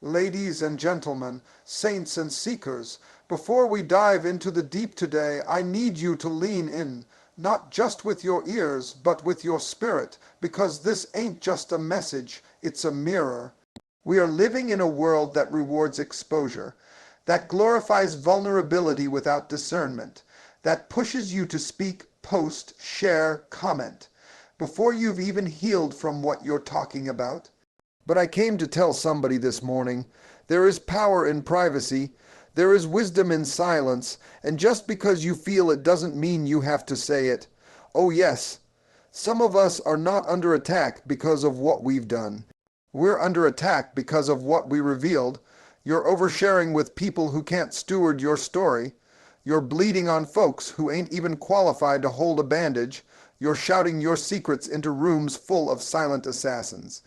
Ladies and gentlemen, saints and seekers, before we dive into the deep today, I need you to lean in, not just with your ears, but with your spirit, because this ain't just a message, it's a mirror. We are living in a world that rewards exposure, that glorifies vulnerability without discernment, that pushes you to speak, post, share, comment, before you've even healed from what you're talking about. But I came to tell somebody this morning, there is power in privacy, there is wisdom in silence, and just because you feel it doesn't mean you have to say it. Oh yes, some of us are not under attack because of what we've done. We're under attack because of what we revealed. You're oversharing with people who can't steward your story. You're bleeding on folks who ain't even qualified to hold a bandage. You're shouting your secrets into rooms full of silent assassins.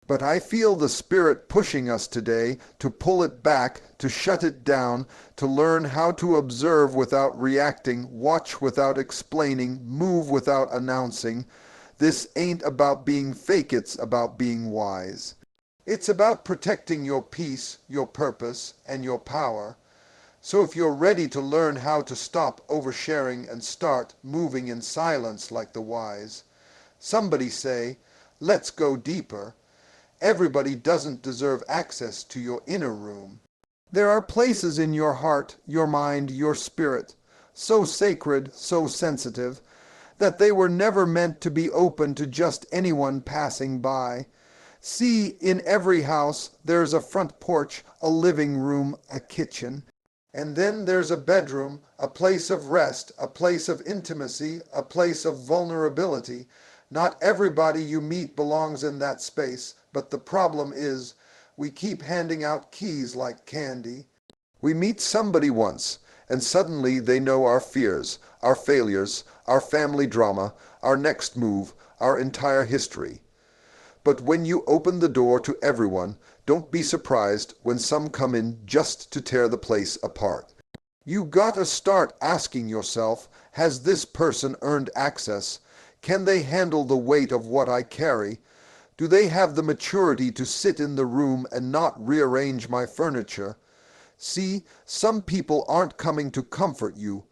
But I feel the Spirit pushing us today to pull it back, to shut it down, to learn how to observe without reacting, watch without explaining, move without announcing. This ain't about being fake, it's about being wise. It's about protecting your peace, your purpose, and your power. So if you're ready to learn how to stop oversharing and start moving in silence like the wise, somebody say, let's go deeper. Everybody doesn't deserve access to your inner room. There are places in your heart, your mind, your spirit, so sacred, so sensitive, that they were never meant to be open to just anyone passing by. See, in every house, there's a front porch, a living room, a kitchen. And then there's a bedroom, a place of rest, a place of intimacy, a place of vulnerability. Not everybody you meet belongs in that space, but the problem is we keep handing out keys like candy. We meet somebody once, and suddenly they know our fears, our failures, our family drama, our next move, our entire history. But when you open the door to everyone, don't be surprised when some come in just to tear the place apart. You gotta start asking yourself, has this person earned access? Can they handle the weight of what I carry? Do they have the maturity to sit in the room and not rearrange my furniture? See, some people aren't coming to comfort you.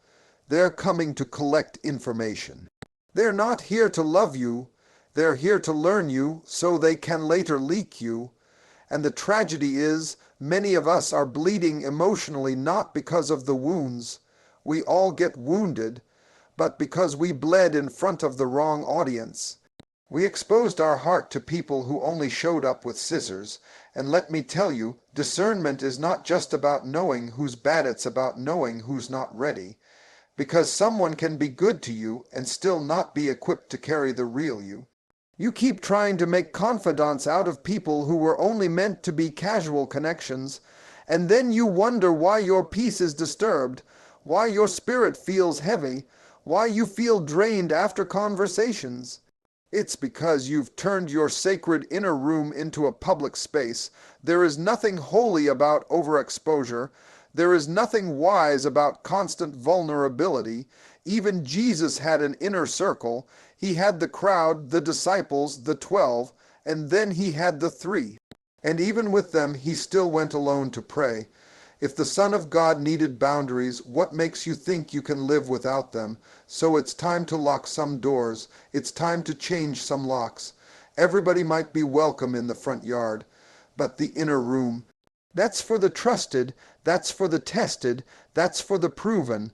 They're coming to collect information. They're not here to love you. They're here to learn you so they can later leak you. And the tragedy is, many of us are bleeding emotionally not because of the wounds. We all get wounded, but because we bled in front of the wrong audience. We exposed our heart to people who only showed up with scissors, and let me tell you, discernment is not just about knowing who's bad, it's about knowing who's not ready. Because someone can be good to you and still not be equipped to carry the real you. You keep trying to make confidants out of people who were only meant to be casual connections, and then you wonder why your peace is disturbed, why your spirit feels heavy, why you feel drained after conversations. It's because you've turned your sacred inner room into a public space. There is nothing holy about overexposure. There is nothing wise about constant vulnerability. Even Jesus had an inner circle. He had the crowd, the disciples, the 12, and then he had the 3. And even with them, he still went alone to pray. If the Son of God needed boundaries, what makes you think you can live without them? So it's time to lock some doors. It's time to change some locks. Everybody might be welcome in the front yard, but the inner room, that's for the trusted, that's for the tested, that's for the proven.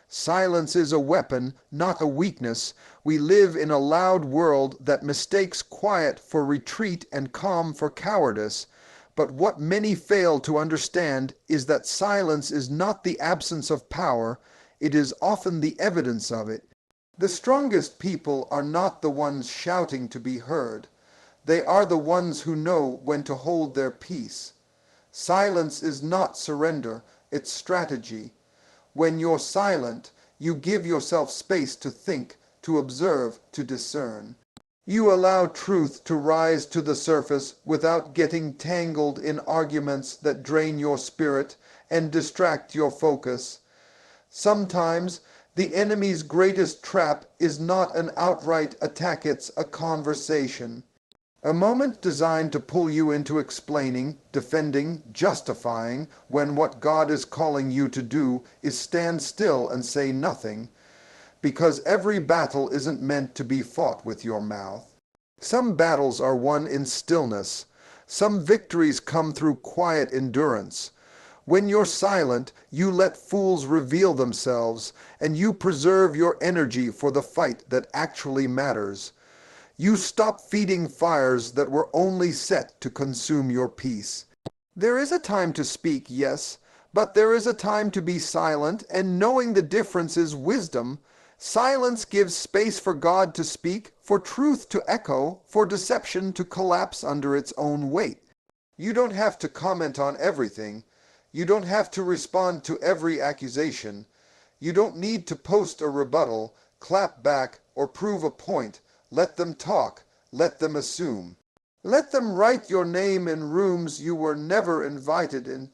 Silence is a weapon, not a weakness. We live in a loud world that mistakes quiet for retreat and calm for cowardice. But what many fail to understand is that silence is not the absence of power, it is often the evidence of it. The strongest people are not the ones shouting to be heard. They are the ones who know when to hold their peace. Silence is not surrender, it's strategy. When you're silent, you give yourself space to think, to observe, to discern. You allow truth to rise to the surface without getting tangled in arguments that drain your spirit and distract your focus. Sometimes the enemy's greatest trap is not an outright attack, it's a conversation. A moment designed to pull you into explaining, defending, justifying, when what God is calling you to do is stand still and say nothing, because every battle isn't meant to be fought with your mouth. Some battles are won in stillness. Some victories come through quiet endurance. When you're silent, you let fools reveal themselves, and you preserve your energy for the fight that actually matters. You stop feeding fires that were only set to consume your peace. There is a time to speak, yes, but there is a time to be silent, and knowing the difference is wisdom. Silence gives space for God to speak, for truth to echo, for deception to collapse under its own weight. You don't have to comment on everything. You don't have to respond to every accusation. You don't need to post a rebuttal, clap back, or prove a point. Let them talk. Let them assume. Let them write your name in rooms you were never invited in.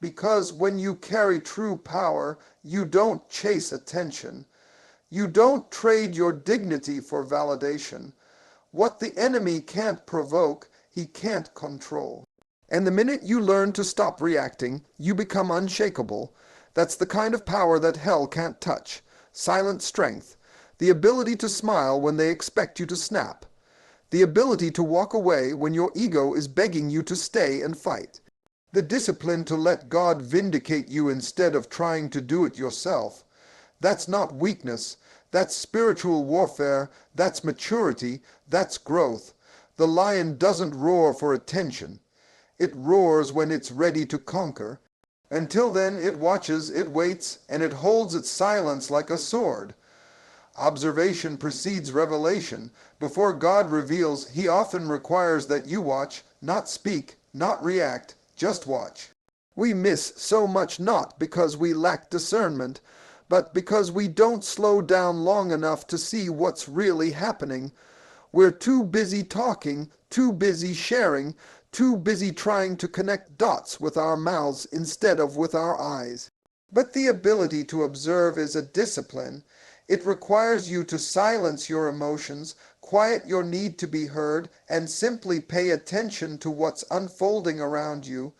Because when you carry true power, you don't chase attention. You don't trade your dignity for validation. What the enemy can't provoke, he can't control. And the minute you learn to stop reacting, you become unshakable. That's the kind of power that hell can't touch. Silent strength. The ability to smile when they expect you to snap. The ability to walk away when your ego is begging you to stay and fight. The discipline to let God vindicate you instead of trying to do it yourself. That's not weakness. That's spiritual warfare. That's maturity. That's growth. The lion doesn't roar for attention. It roars when it's ready to conquer. Until then, it watches, it waits, and it holds its silence like a sword. Observation precedes revelation. Before God reveals, he often requires that you watch, not speak, not react, just watch. We miss so much not because we lack discernment, but because we don't slow down long enough to see what's really happening. We're too busy talking, too busy sharing, too busy trying to connect dots with our mouths instead of with our eyes. But the ability to observe is a discipline. It requires you to silence your emotions, quiet your need to be heard, and simply pay attention to what's unfolding around you.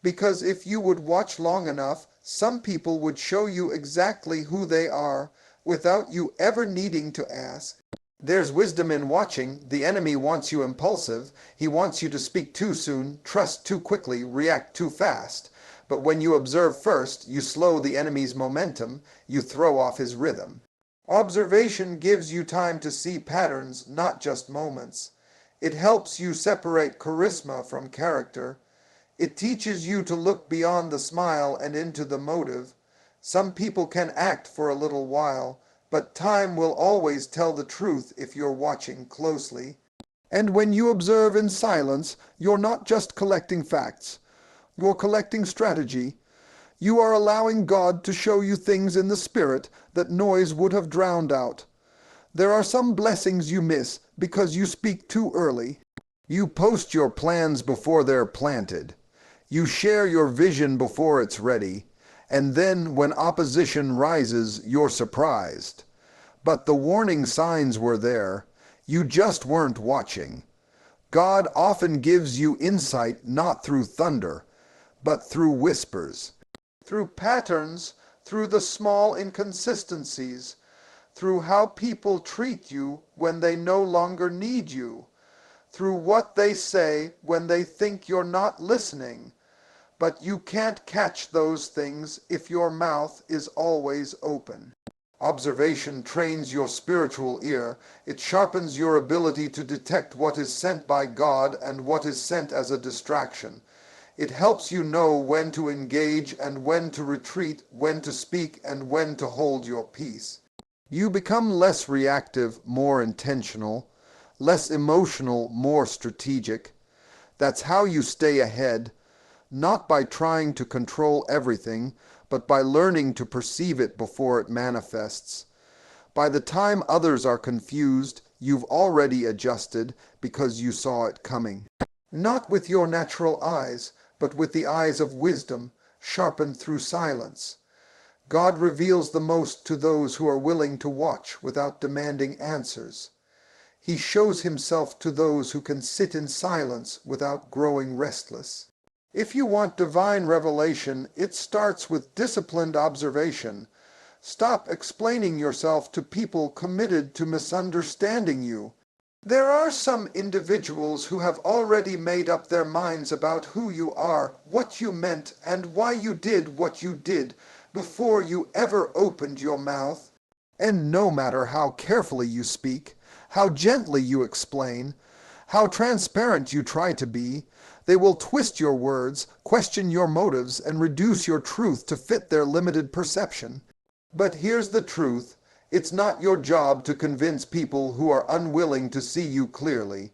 Because if you would watch long enough, some people would show you exactly who they are without you ever needing to ask. There's wisdom in watching. The enemy wants you impulsive. He wants you to speak too soon, trust too quickly, react too fast. But when you observe first, you slow the enemy's momentum, you throw off his rhythm. Observation gives you time to see patterns, not just moments. It helps you separate charisma from character. It teaches you to look beyond the smile and into the motive. Some people can act for a little while, but time will always tell the truth if you're watching closely. And when you observe in silence, you're not just collecting facts. You're collecting strategy. You are allowing God to show you things in the spirit that noise would have drowned out. There are some blessings you miss because you speak too early. You post your plans before they're planted. You share your vision before it's ready. And then when opposition rises, you're surprised. But the warning signs were there. You just weren't watching. God often gives you insight not through thunder, but through whispers. Through patterns, through the small inconsistencies, through how people treat you when they no longer need you, through what they say when they think you're not listening. But you can't catch those things if your mouth is always open. Observation trains your spiritual ear. It sharpens your ability to detect what is sent by God and what is sent as a distraction. It helps you know when to engage and when to retreat, when to speak and when to hold your peace. You become less reactive, more intentional, less emotional, more strategic. That's how you stay ahead, not by trying to control everything, but by learning to perceive it before it manifests. By the time others are confused, you've already adjusted because you saw it coming. Not with your natural eyes, but with the eyes of wisdom, sharpened through silence. God reveals the most to those who are willing to watch without demanding answers. He shows himself to those who can sit in silence without growing restless. If you want divine revelation, it starts with disciplined observation. Stop explaining yourself to people committed to misunderstanding you. There are some individuals who have already made up their minds about who you are, what you meant, and why you did what you did before you ever opened your mouth. And no matter how carefully you speak, how gently you explain, how transparent you try to be, they will twist your words, question your motives, and reduce your truth to fit their limited perception. But here's the truth. It's not your job to convince people who are unwilling to see you clearly.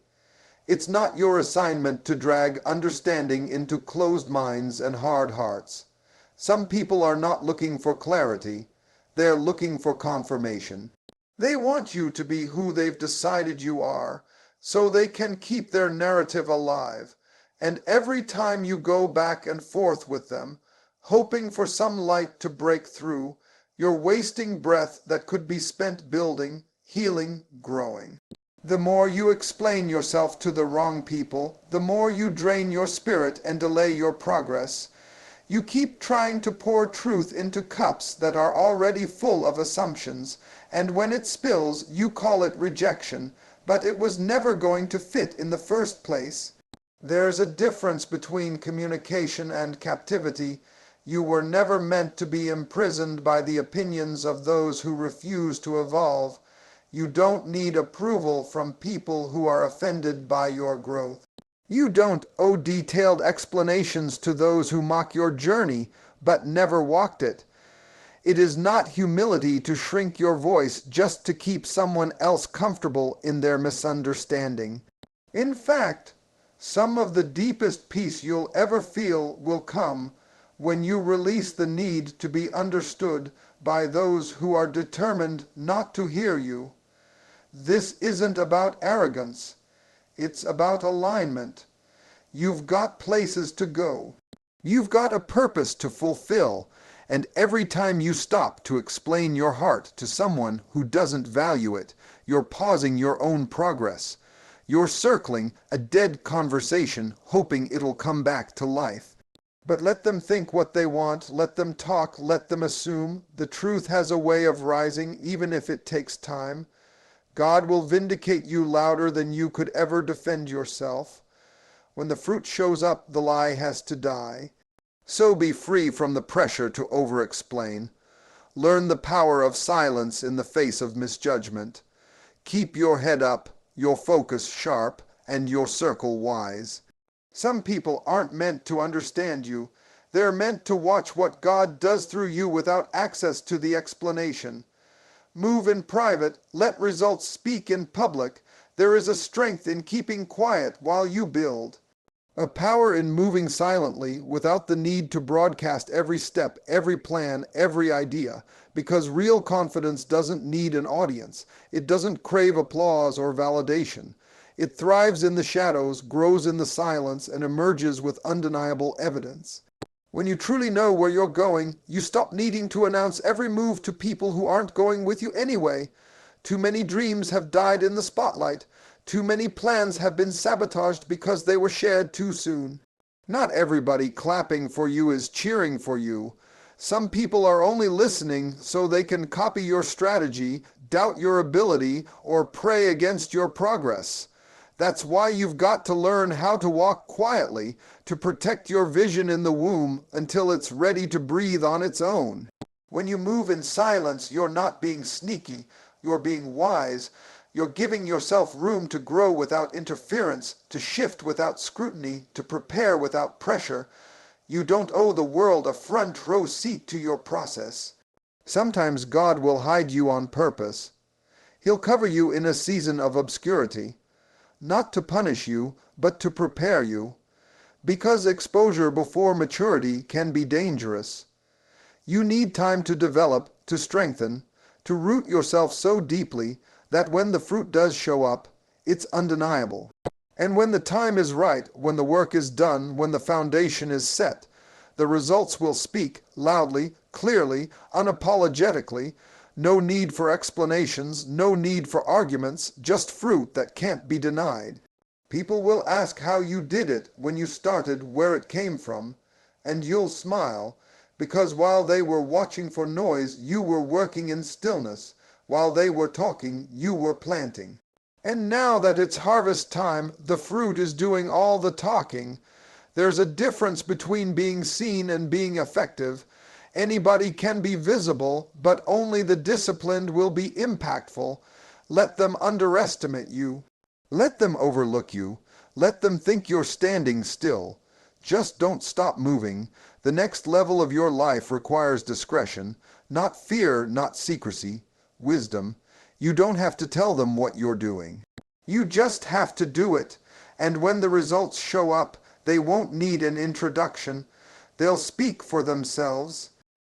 It's not your assignment to drag understanding into closed minds and hard hearts. Some people are not looking for clarity. They're looking for confirmation. They want you to be who they've decided you are, so they can keep their narrative alive. And every time you go back and forth with them, hoping for some light to break through, you're wasting breath that could be spent building, healing, growing. The more you explain yourself to the wrong people, the more you drain your spirit and delay your progress. You keep trying to pour truth into cups that are already full of assumptions, and when it spills, you call it rejection, but it was never going to fit in the first place. There's a difference between communication and captivity. You were never meant to be imprisoned by the opinions of those who refuse to evolve. You don't need approval from people who are offended by your growth. You don't owe detailed explanations to those who mock your journey, but never walked it. It is not humility to shrink your voice just to keep someone else comfortable in their misunderstanding. In fact, some of the deepest peace you'll ever feel will come when you release the need to be understood by those who are determined not to hear you. This isn't about arrogance. It's about alignment. You've got places to go. You've got a purpose to fulfill, and every time you stop to explain your heart to someone who doesn't value it, you're pausing your own progress. You're circling a dead conversation, hoping it'll come back to life. But let them think what they want, let them talk, let them assume. The truth has a way of rising, even if it takes time. God will vindicate you louder than you could ever defend yourself. When the fruit shows up, the lie has to die. So be free from the pressure to over-explain. Learn the power of silence in the face of misjudgment. Keep your head up, your focus sharp, and your circle wise. Some people aren't meant to understand you. They're meant to watch what God does through you without access to the explanation. Move in private, let results speak in public. There is a strength in keeping quiet while you build. A power in moving silently without the need to broadcast every step, every plan, every idea, because real confidence doesn't need an audience. It doesn't crave applause or validation. It thrives in the shadows, grows in the silence, and emerges with undeniable evidence. When you truly know where you're going, you stop needing to announce every move to people who aren't going with you anyway. Too many dreams have died in the spotlight. Too many plans have been sabotaged because they were shared too soon. Not everybody clapping for you is cheering for you. Some people are only listening so they can copy your strategy, doubt your ability, or pray against your progress. That's why you've got to learn how to walk quietly, to protect your vision in the womb until it's ready to breathe on its own. When you move in silence, you're not being sneaky, you're being wise. You're giving yourself room to grow without interference, to shift without scrutiny, to prepare without pressure. You don't owe the world a front row seat to your process. Sometimes God will hide you on purpose. He'll cover you in a season of obscurity. Not to punish you, but to prepare you, because exposure before maturity can be dangerous. You need time to develop, to strengthen, to root yourself so deeply that when the fruit does show up, it's undeniable. And when the time is right, when the work is done, when the foundation is set, the results will speak loudly, clearly, unapologetically. No need for explanations, no need for arguments, just fruit that can't be denied. People will ask how you did it when you started, where it came from, and you'll smile, because while they were watching for noise, you were working in stillness. While they were talking, you were planting. And now that it's harvest time, the fruit is doing all the talking. There's a difference between being seen and being effective. Anybody can be visible, but only the disciplined will be impactful. Let them underestimate you. Let them overlook you. Let them think you're standing still. Just don't stop moving. The next level of your life requires discretion, not fear, not secrecy, wisdom. You don't have to tell them what you're doing. You just have to do it. And when the results show up, they won't need an introduction. They'll speak for themselves.